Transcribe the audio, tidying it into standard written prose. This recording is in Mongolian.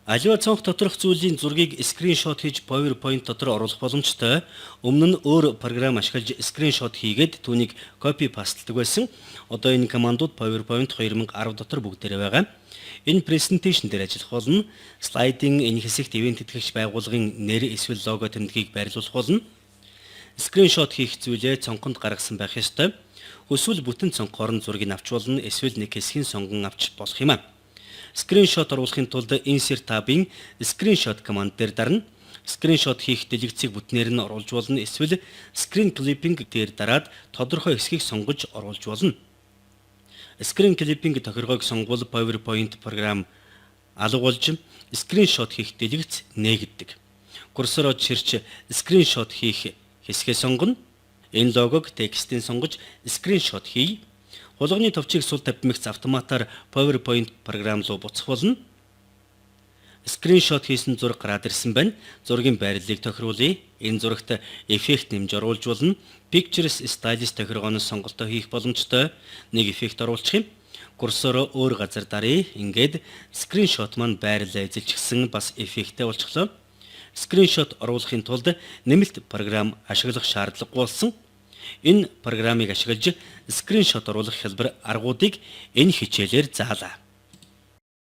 Аливаа цонх доторх зүйлийн зургийг скриншот хийж PowerPoint дотор оруулах боломжтой. Өмнө нь өөр програм ашиглаж скриншот хийгээд түүнийг копи пастлдаг байсан. Одоо энэ командууд PowerPoint 2010 дотор бүгдээрээ байгаа. Энэ презентацийн дээр ажиллах болно. Слайдын энэ хэсэгт ивент тэтгэгч байгууллагын нэр эсвэл лого тэмдгийг байрлуулах болно. Скриншот хийх зүйлээ цонхонд гаргасан байх ёстой. Эсвэл бүтэн цонхоор нь зургийг авч болно, эсвэл нэг хэсгийн сонгон авч болох юм аа. Скриншот оруулахын тулд Insert tab-ын Screenshot команд дээр дарна. Скриншот хийх дэлгэцийг бүтнээр нь оруулж болно, эсвэл Screen Clipping дээр дараад тодорхой хэсгийг сонгож оруулж болно. Screen Clipping тохиргоог сонгуул PowerPoint програм алга болж скриншот хийх дэлгэц нээгддэг. Курсороо чирч скриншот хийх хэсгээ сонгоно. Энэ логог текстийн сонгож скриншот хий. Хулганы товчийг сул тавьмагц автоматар PowerPoint програм руу буцах болно. Скриншот хийсэн зураг гараад ирсэн байна. Зургийн байрлалыг тохируулъя. Энэ зурагт эффект нэмж оруулж болно. Pictures Stylist тохиргооноос сонголтоо хийх боломжтой. Нэг эффект оруулах юм. Курсороо өөр газар даръя. Ингээд скриншот маань байрлал эзэлчихсэн бас эффекттэй болчихлоо. Скриншот оруулахын тулд нэмэлт програм ашиглах шаардлагагүй болсон. Энэ програмыг ашиглаж скриншот оруулах хэлбэр аргуудыг энэ хичээлээр заалаа.